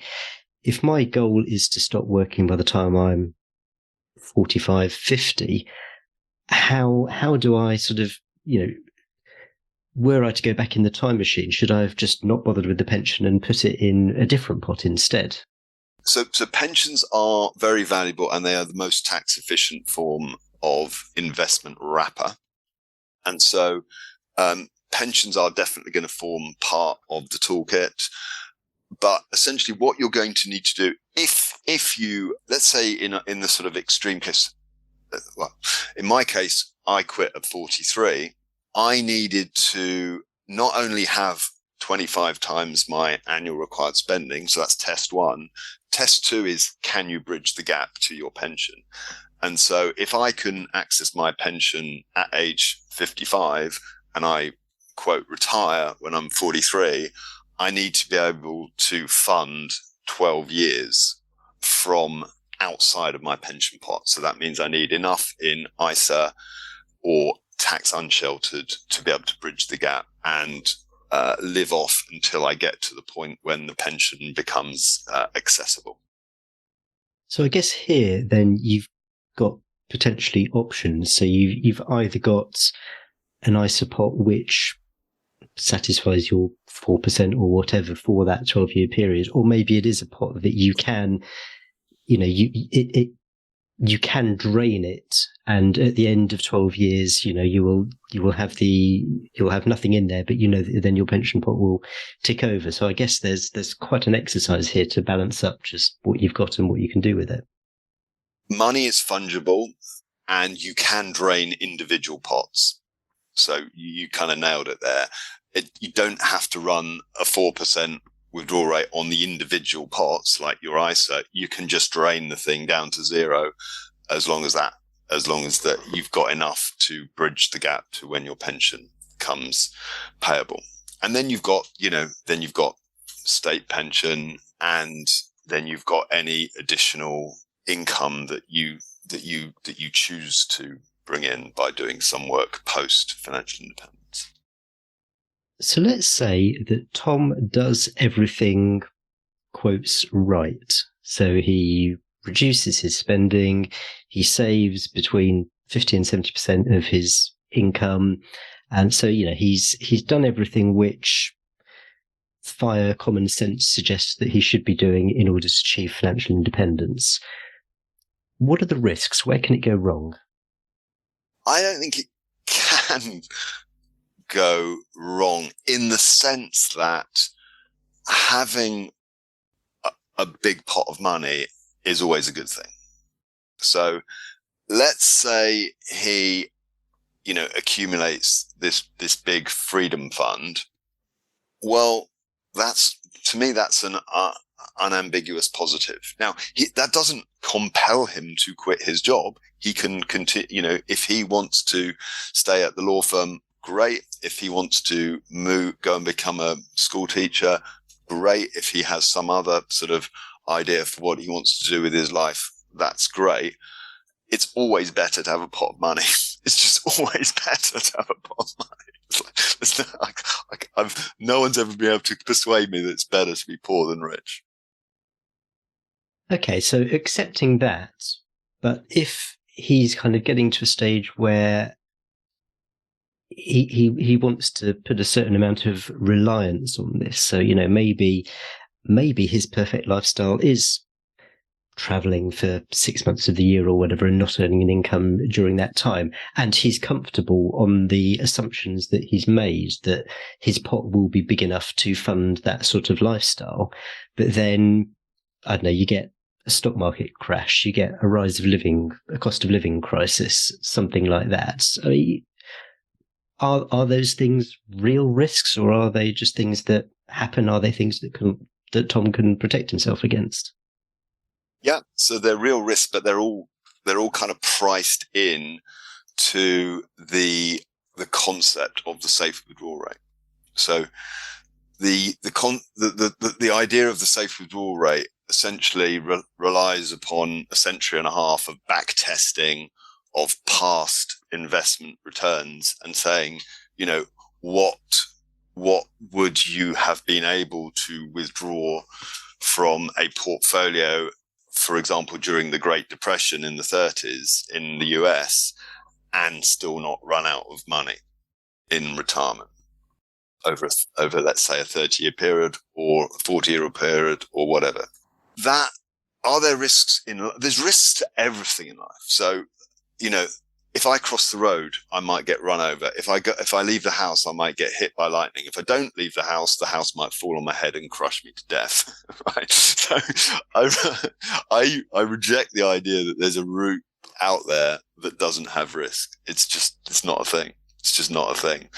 If my goal is to stop working by the time I'm 45, 50, how do I sort of, were I to go back in the time machine, should I have just not bothered with the pension and put it in a different pot instead? So pensions are very valuable, and they are the most tax efficient form of investment wrapper. And so pensions are definitely going to form part of the toolkit. But essentially what you're going to need to do, if you, let's say in the sort of extreme case, well, in my case, I quit at 43. I needed to not only have 25 times my annual required spending. So that's test one. Test two is, can you bridge the gap to your pension? And so if I can access my pension at age 55 and I quote retire when I'm 43, I need to be able to fund 12 years from outside of my pension pot. So that means I need enough in ISA or tax unsheltered to be able to bridge the gap and live off until I get to the point when the pension becomes accessible. So I guess here then you've got potentially options. So you've either got an ISA pot which satisfies your 4% or whatever for that 12-year period, or maybe it is a pot that you can, you can drain it, and at the end of 12 years, you'll have nothing in there, but then your pension pot will tick over. So I guess there's quite an exercise here to balance up just what you've got and what you can do with it. Money is fungible, and you can drain individual pots. So you kind of nailed it there. You don't have to run a 4% withdrawal rate on the individual pots like your ISA. You can just drain the thing down to zero as long as that you've got enough to bridge the gap to when your pension comes payable. And then you've got state pension, and then you've got any additional income that you choose to bring in by doing some work post financial independence. So let's say that Tom does everything, quotes, right. So he reduces his spending, he saves between 50 and 70% of his income. And so, he's done everything which via common sense suggests that he should be doing in order to achieve financial independence. What are the risks? Where can it go wrong? I don't think it can go wrong, in the sense that having a big pot of money is always a good thing. So let's say he, accumulates this big freedom fund. Well, to me, that's an unambiguous positive. Now, that doesn't compel him to quit his job. He can continue, if he wants to stay at the law firm, great. If he wants to go and become a school teacher, great. If he has some other sort of idea for what he wants to do with his life, that's great. It's always better to have a pot of money it's just always better to have a pot of money. No one's ever been able to persuade me that it's better to be poor than rich. Okay, so accepting that, but if he's kind of getting to a stage where he wants to put a certain amount of reliance on this, so maybe his perfect lifestyle is traveling for 6 months of the year or whatever and not earning an income during that time, and he's comfortable on the assumptions that he's made that his pot will be big enough to fund that sort of lifestyle. But then, I don't know, you get a stock market crash, you get a rise of living, a cost of living crisis, something like that. So are those things real risks, or are they just things that happen? Are they things that Tom can protect himself against? Yeah, so they're real risks, but they're all kind of priced in to the concept of the safe withdrawal rate. So the idea of the safe withdrawal rate essentially relies upon a century and a half of back testing of past investment returns and saying, what would you have been able to withdraw from a portfolio, for example, during the Great Depression in the 30s in the US, and still not run out of money in retirement over let's say a 30-year period or a 40-year period or whatever. That are there risks there's risks to everything in life. So, if I cross the road, I might get run over. If I leave the house, I might get hit by lightning. If I don't leave the house might fall on my head and crush me to death. Right? So I reject the idea that there's a route out there that doesn't have risk. It's not a thing. It's just not a thing.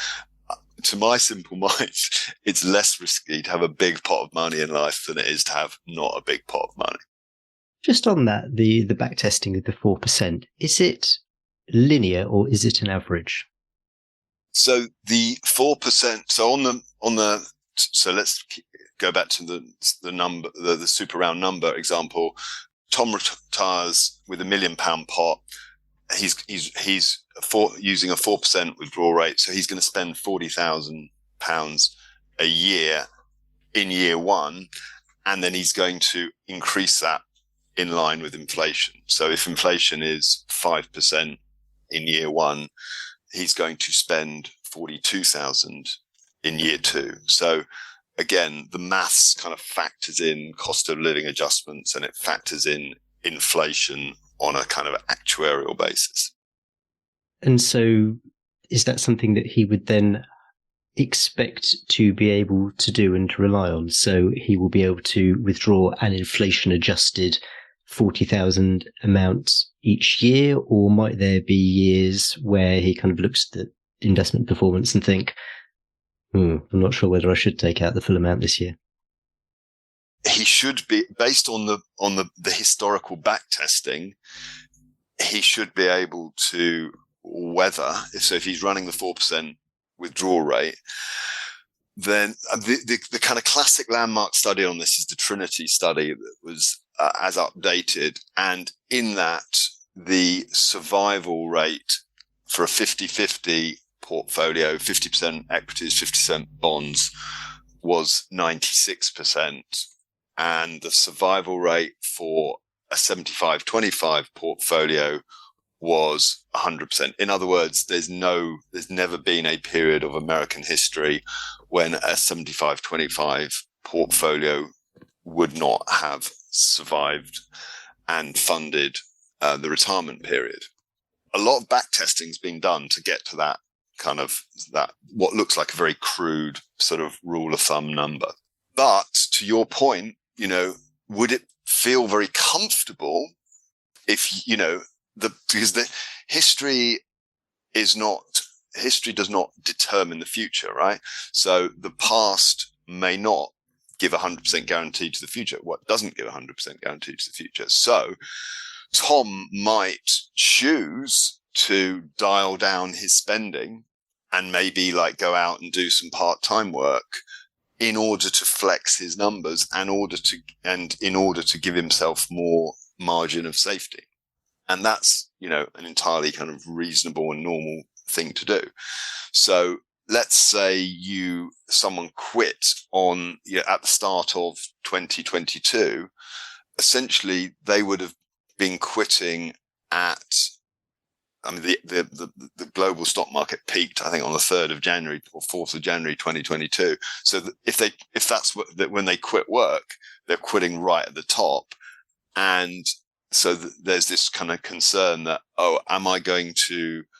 To my simple mind, it's less risky to have a big pot of money in life than it is to have not a big pot of money. Just on that, the back testing of the 4%, is it linear or is it an average? So the 4%. So let's go back to the number, the super round number example. Tom retires with £1 million pot. He's using a 4% withdrawal rate, so he's going to spend £40,000 a year in year one, and then he's going to increase that in line with inflation. So if inflation is 5% in year one, he's going to spend 42,000 in year two. So again, the maths kind of factors in cost of living adjustments, and it factors in inflation on a kind of actuarial basis. And so is that something that he would then expect to be able to do and to rely on? So he will be able to withdraw an inflation adjusted 40,000 amount each year, or might there be years where he kind of looks at the investment performance and think, I'm not sure whether I should take out the full amount this year? He should be, based on the historical back testing, he should be able to weather. So if he's running the 4% withdrawal rate, then the kind of classic landmark study on this is the Trinity study that was as updated. And in that, the survival rate for a 50-50 portfolio, 50% equities, 50% bonds, was 96%. And the survival rate for a 75-25 portfolio was 100%. In other words, there's never been a period of American history when a 75-25 portfolio would not have survived and funded the retirement period. A lot of back testing's been done to get to that what looks like a very crude sort of rule of thumb number. But to your point, would it feel very comfortable if, because the history does not determine the future, right? So the past may not give 100% guarantee to the future. What doesn't give 100% guarantee to the future? So Tom might choose to dial down his spending and maybe go out and do some part-time work in order to flex his numbers and in order to give himself more margin of safety. And that's, an entirely kind of reasonable and normal thing to do. So let's say someone quit at the start of 2022, essentially they would have been quitting the global stock market peaked, I think, on the 3rd of January or 4th of January, 2022. So if that's when they quit work, they're quitting right at the top. And so there's this kind of concern that,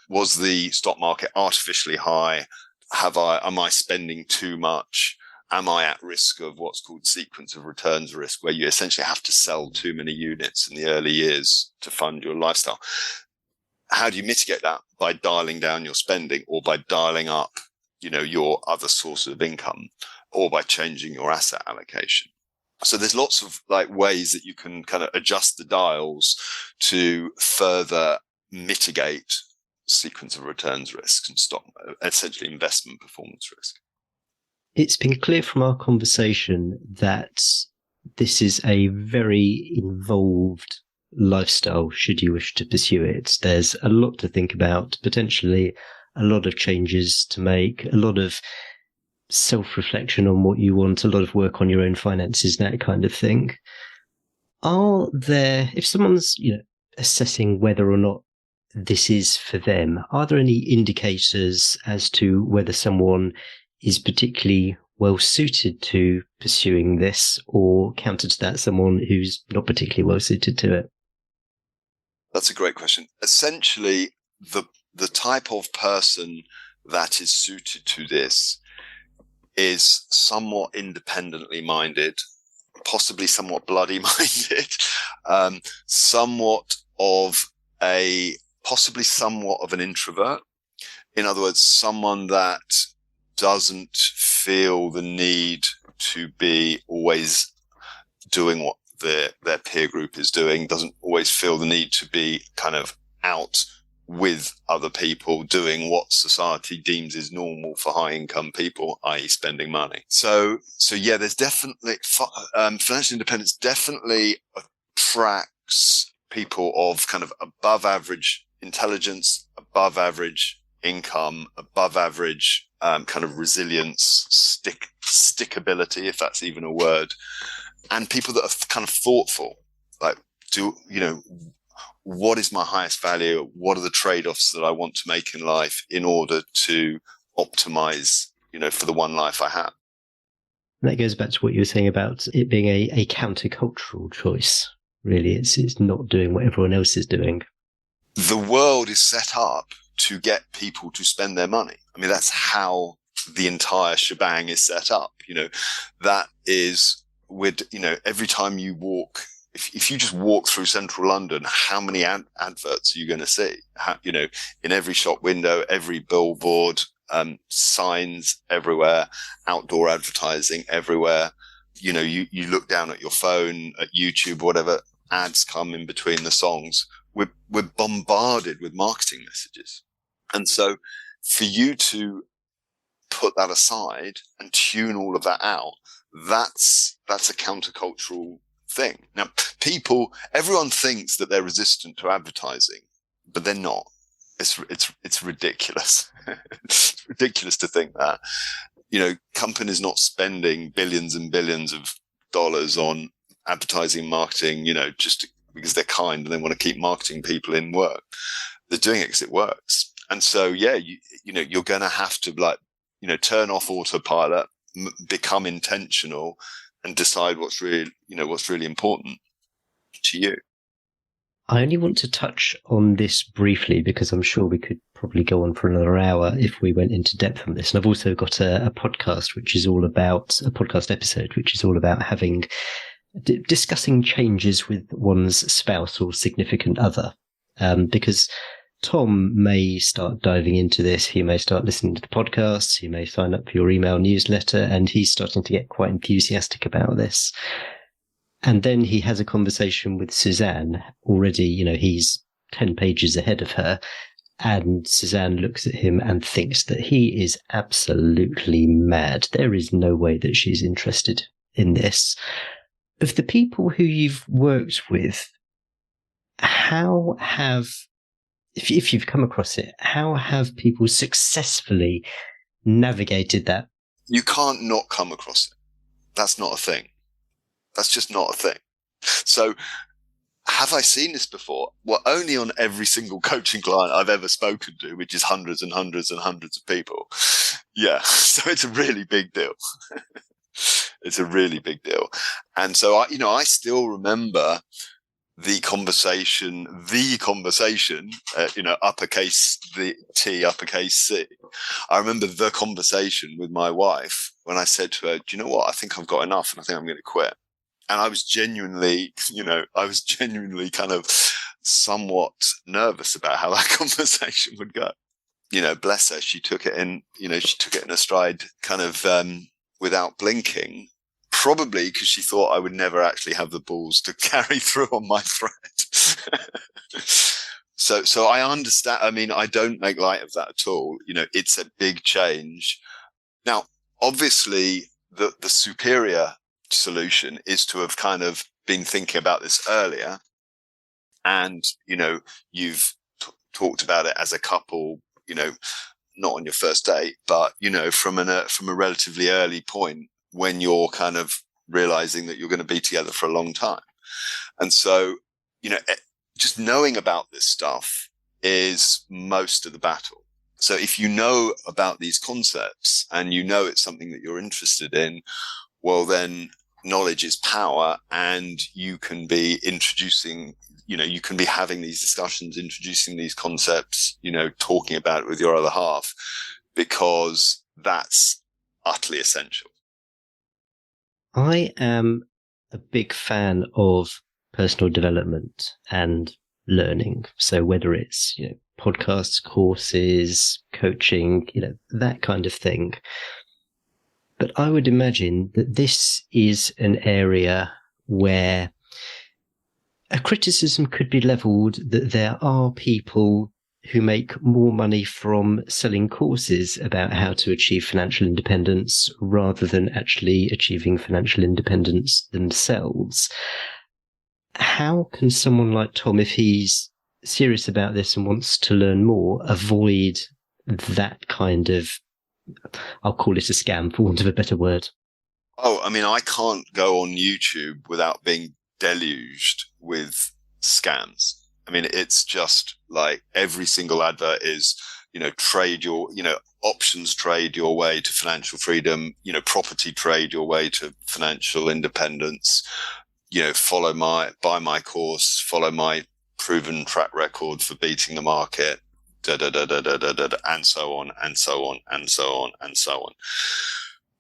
was the stock market artificially high? Am I spending too much? Am I at risk of what's called sequence of returns risk, where you essentially have to sell too many units in the early years to fund your lifestyle? How do you mitigate that? By dialing down your spending, or by dialing up, your other sources of income, or by changing your asset allocation. So there's lots of ways that you can kind of adjust the dials to further mitigate sequence of returns risks and essentially investment performance risk. It's been clear from our conversation that this is a very involved lifestyle should you wish to pursue it. There's a lot to think about, potentially a lot of changes to make, a lot of self-reflection on what you want, a lot of work on your own finances, that kind of thing. If someone's, assessing whether or not this is for them, are there any indicators as to whether someone is particularly well suited to pursuing this, or counter to that, someone who's not particularly well suited to it? That's a great question. Essentially, the type of person that is suited to this is somewhat independently minded, possibly somewhat bloody minded, possibly somewhat of an introvert. In other words, someone that doesn't feel the need to be always doing what their peer group is doing, doesn't always feel the need to be kind of out with other people doing what society deems is normal for high income people, i.e. spending money. So yeah, there's definitely financial independence definitely attracts people of kind of above average intelligence, above average income, above average kind of resilience, stickability, if that's even a word, and people that are kind of thoughtful, what is my highest value? What are the trade-offs that I want to make in life in order to optimize, for the one life I have? That goes back to what you were saying about it being a countercultural choice. Really, it's not doing what everyone else is doing. The world is set up to get people to spend their money. I mean, that's how the entire shebang is set up. That is every time you walk, if you just walk through central London, how many adverts are you going to see? In every shop window, every billboard, signs everywhere, outdoor advertising everywhere. You look down at your phone, at YouTube, whatever, ads come in between the songs. We're bombarded with marketing messages. And so for you to put that aside and tune all of that out, that's a countercultural thing. Now, everyone thinks that they're resistant to advertising, but they're not. It's ridiculous. It's ridiculous to think that. Companies not spending billions and billions of dollars on advertising, marketing, just because they're kind and they want to keep marketing people in work. They're doing it because it works. And so, yeah, you're going to have to turn off autopilot, become intentional, and decide what's really important to you. I only want to touch on this briefly because I'm sure we could probably go on for another hour if we went into depth on this. And I've also got a podcast podcast episode, which is all about discussing changes with one's spouse or significant other. Because Tom may start diving into this. He may start listening to the podcast. He may sign up for your email newsletter, and he's starting to get quite enthusiastic about this. And then he has a conversation with Suzanne. Already, he's 10 pages ahead of her. And Suzanne looks at him and thinks that he is absolutely mad. There is no way that she's interested in this. Of the people who you've worked with, how have, if you've come across it, how have people successfully navigated that? You can't not come across it. That's not a thing. That's just not a thing. So have I seen this before? Well, only on every single coaching client I've ever spoken to, which is hundreds and hundreds and hundreds of people. Yeah. So it's a really big deal. It's a really big deal. And so I still remember the conversation, uppercase the T, uppercase C. I remember the conversation with my wife when I said to her, do you know what? I think I've got enough and I think I'm going to quit. And I was genuinely kind of somewhat nervous about how that conversation would go. Bless her. She took it in a stride kind of, without blinking, probably because she thought I would never actually have the balls to carry through on my threat. So I understand. I mean, I don't make light of that at all. It's a big change. Now, obviously the superior solution is to have kind of been thinking about this earlier. And, you've talked about it as a couple, not on your first date, but, from a relatively early point when you're kind of realizing that you're going to be together for a long time. And so, just knowing about this stuff is most of the battle. So if you know about these concepts and it's something that you're interested in, well, then knowledge is power, and you can be introducing, you can be having these discussions, introducing these concepts, talking about it with your other half, because that's utterly essential. I am a big fan of personal development and learning. So whether it's, podcasts, courses, coaching, that kind of thing. But I would imagine that this is an area where a criticism could be leveled that there are people who make more money from selling courses about how to achieve financial independence rather than actually achieving financial independence themselves. How can someone like Tom, if he's serious about this and wants to learn more, avoid that kind of, I'll call it a scam for want of a better word? Oh, I mean, I can't go on YouTube without being deluged with scams. I mean, it's just like every single advert is, options trade your way to financial freedom, property trade your way to financial independence, buy my course, follow my proven track record for beating the market, and so on, and so on, and so on, and so on.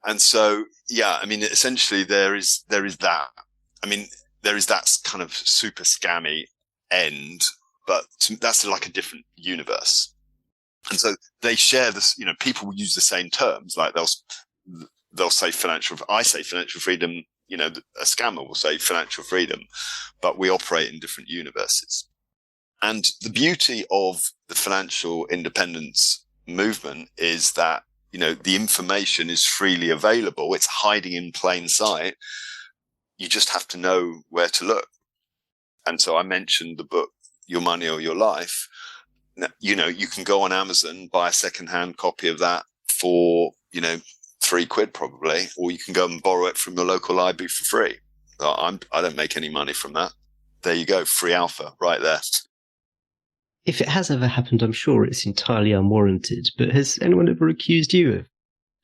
And so, yeah, I mean, essentially there is that. I mean, there is that kind of super scammy end, but that's like a different universe. And so they share this, people will use the same terms, like they'll say I say financial freedom, a scammer will say financial freedom, but we operate in different universes. And the beauty of the financial independence movement is that, the information is freely available. It's hiding in plain sight. You just have to know where to look. And so I mentioned the book, Your Money or Your Life. You can go on Amazon, buy a secondhand copy of that for, £3 probably, or you can go and borrow it from your local library for free. I don't make any money from that. There you go. Free alpha right there. If it has ever happened, I'm sure it's entirely unwarranted, but has anyone ever accused you of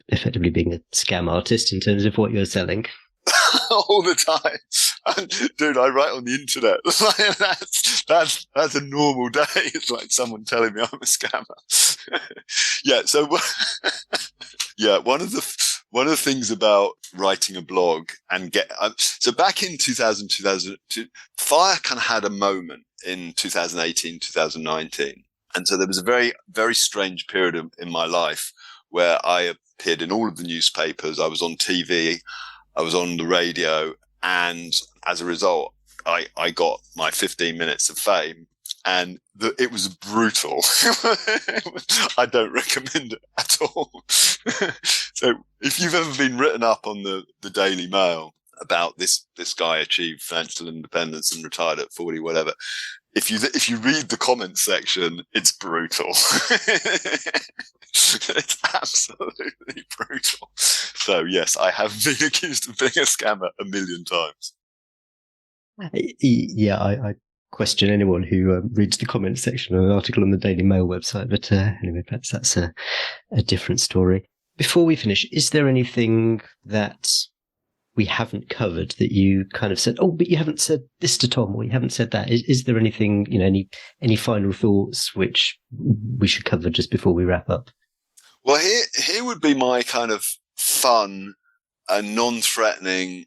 effectively being a scam artist in terms of what you're selling? All the time. And, dude, I write on the internet. That's a normal day. It's like someone telling me I'm a scammer. Yeah. So, yeah, one of the things about writing a blog and so back in 2002, FIRE kind of had a moment in 2018, 2019. And so there was a very, very strange period in my life where I appeared in all of the newspapers. I was on TV. I was on the radio, and as a result, I got my 15 minutes of fame, and it was brutal. I don't recommend it at all. So if you've ever been written up on the Daily Mail about this guy achieved financial independence and retired at 40, whatever, if you read the comments section, it's brutal. It's absolutely brutal. So yes, I have been accused of being a scammer 1 million times. Yeah, I question anyone who reads the comments section of an article on the Daily Mail website, but anyway, perhaps that's a different story. Before we finish, is there anything that we haven't covered that you kind of said, oh, but you haven't said this to Tom, or you haven't said that? Is there anything, any final thoughts which we should cover just before we wrap up? Well, here would be my kind of fun and non-threatening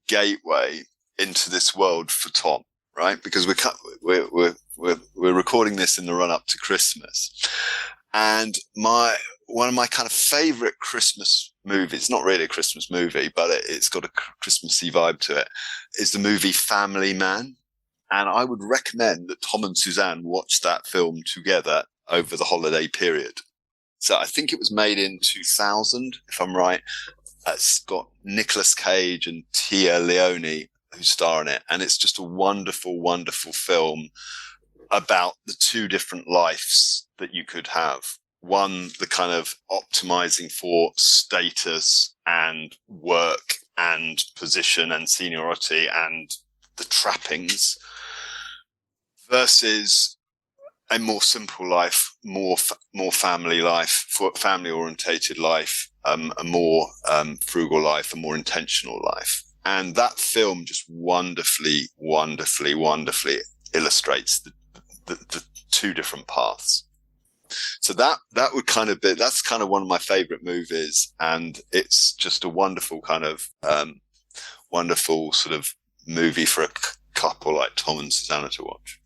gateway into this world for Tom, right? Because we're recording this in the run up to Christmas, and one of my kind of favorite Christmas movies, not really a Christmas movie, but it's got a Christmassy vibe to it, is the movie Family Man. And I would recommend that Tom and Suzanne watch that film together over the holiday period. So I think it was made in 2000, if I'm right. It's got Nicolas Cage and Tia Leone who star in it. And it's just a wonderful, wonderful film about the two different lives that you could have. One, the kind of optimizing for status and work and position and seniority and the trappings, versus a more simple life, more family life, family orientated life, a more frugal life, a more intentional life. And that film just wonderfully, wonderfully, wonderfully illustrates the two different paths. So that would kind of be, that's kind of one of my favorite movies. And it's just a wonderful kind of, wonderful sort of movie for a couple like Tom and Susanna to watch.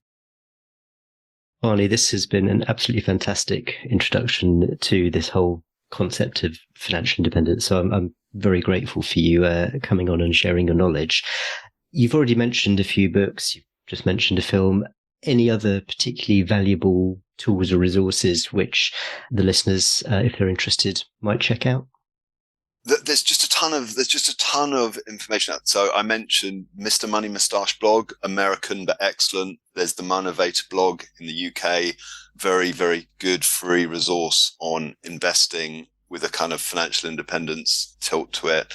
Barney, this has been an absolutely fantastic introduction to this whole concept of financial independence. So I'm very grateful for you coming on and sharing your knowledge. You've already mentioned a few books. You've just mentioned a film. Any other particularly valuable tools or resources which the listeners, if they're interested, might check out? There's just a ton of information out. So I mentioned Mr. Money Moustache blog, American but excellent. There's the Motivator blog in the UK, very, very good free resource on investing with a kind of financial independence tilt to it.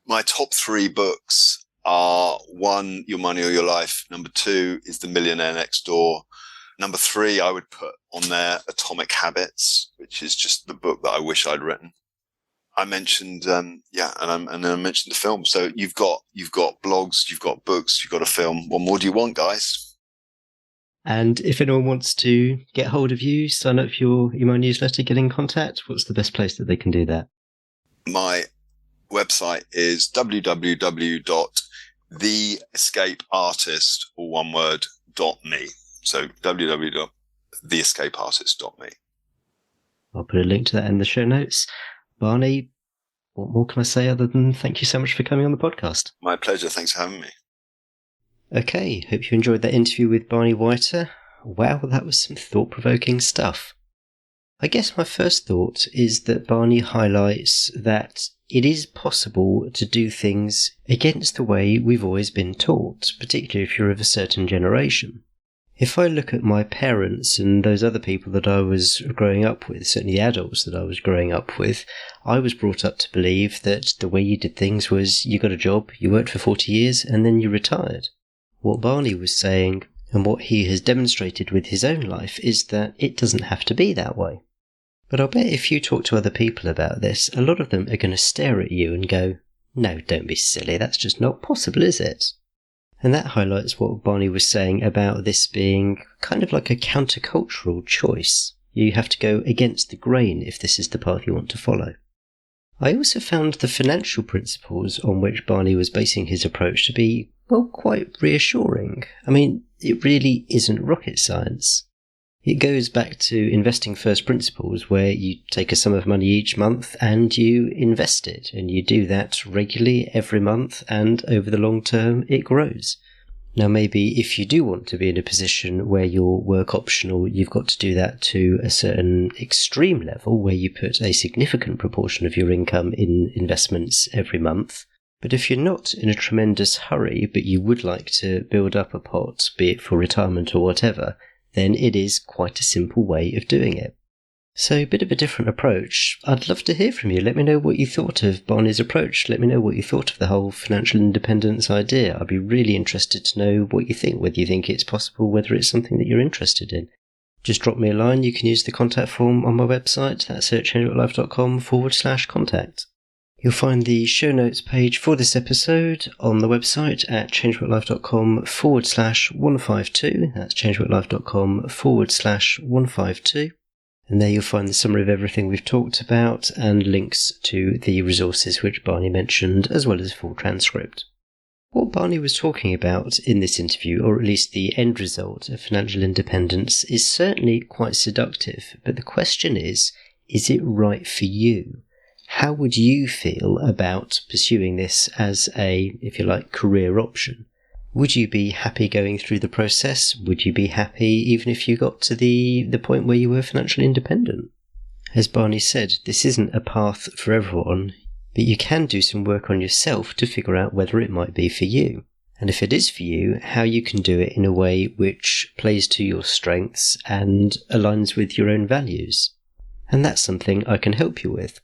My top 3 books are 1, Your Money or Your Life. Number 2 is The Millionaire Next Door. Number 3, I would put on there Atomic Habits, which is just the book that I wish I'd written. I mentioned, and then I mentioned the film. So you've got blogs, you've got books, you've got a film. What more do you want, guys? And if anyone wants to get hold of you, sign up for your email newsletter, get in contact, what's the best place that they can do that? My website is www.theescapeartist, all one word, .me. So www.theescapeartist.me. I'll put a link to that in the show notes. Barney, what more can I say other than thank you so much for coming on the podcast? My pleasure. Thanks for having me. Okay, hope you enjoyed that interview with Barney Whiter. Wow, that was some thought-provoking stuff. I guess my first thought is that Barney highlights that it is possible to do things against the way we've always been taught, particularly if you're of a certain generation. If I look at my parents and those other people that I was growing up with, certainly the adults that I was growing up with, I was brought up to believe that the way you did things was you got a job, you worked for 40 years, and then you retired. What Barney was saying, and what he has demonstrated with his own life, is that it doesn't have to be that way. But I'll bet if you talk to other people about this, a lot of them are going to stare at you and go, no, don't be silly, that's just not possible, is it? And that highlights what Barney was saying about this being kind of like a countercultural choice. You have to go against the grain if this is the path you want to follow. I also found the financial principles on which Barney was basing his approach to be, well, quite reassuring. I mean, it really isn't rocket science. It goes back to investing first principles, where you take a sum of money each month and you invest it, and you do that regularly every month, and over the long term it grows. Now maybe if you do want to be in a position where you're work optional, you've got to do that to a certain extreme level where you put a significant proportion of your income in investments every month. But if you're not in a tremendous hurry, but you would like to build up a pot, be it for retirement or whatever, then it is quite a simple way of doing it. So a bit of a different approach. I'd love to hear from you. Let me know what you thought of Barney's approach. Let me know what you thought of the whole financial independence idea. I'd be really interested to know what you think, whether you think it's possible, whether it's something that you're interested in. Just drop me a line. You can use the contact form on my website. That's at changeworklife.com/contact. You'll find the show notes page for this episode on the website at changeworklife.com/152. That's changeworklife.com/152. And there you'll find the summary of everything we've talked about and links to the resources which Barney mentioned, as well as a full transcript. What Barney was talking about in this interview, or at least the end result of financial independence, is certainly quite seductive. But the question is it right for you? How would you feel about pursuing this as a, if you like, career option? Would you be happy going through the process? Would you be happy even if you got to the point where you were financially independent? As Barney said, this isn't a path for everyone, but you can do some work on yourself to figure out whether it might be for you. And if it is for you, how you can do it in a way which plays to your strengths and aligns with your own values. And that's something I can help you with.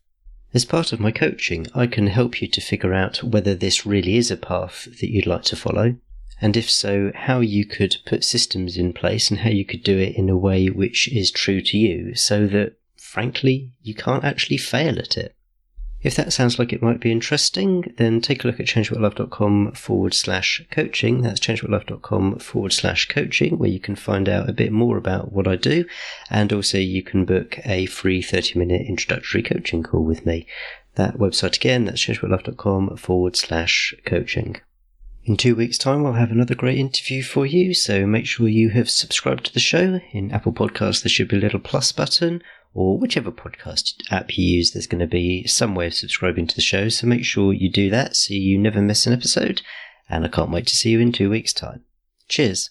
As part of my coaching, I can help you to figure out whether this really is a path that you'd like to follow. And if so, how you could put systems in place and how you could do it in a way which is true to you so that, frankly, you can't actually fail at it. If that sounds like it might be interesting, then take a look at changeworklife.com/coaching. That's changeworklife.com/coaching, where you can find out a bit more about what I do. And also you can book a free 30-minute introductory coaching call with me. That website again, that's changeworklife.com/coaching. In 2 weeks' time, I'll have another great interview for you, so make sure you have subscribed to the show. In Apple Podcasts, there should be a little plus button, or whichever podcast app you use, there's going to be some way of subscribing to the show, so make sure you do that so you never miss an episode, and I can't wait to see you in 2 weeks' time. Cheers.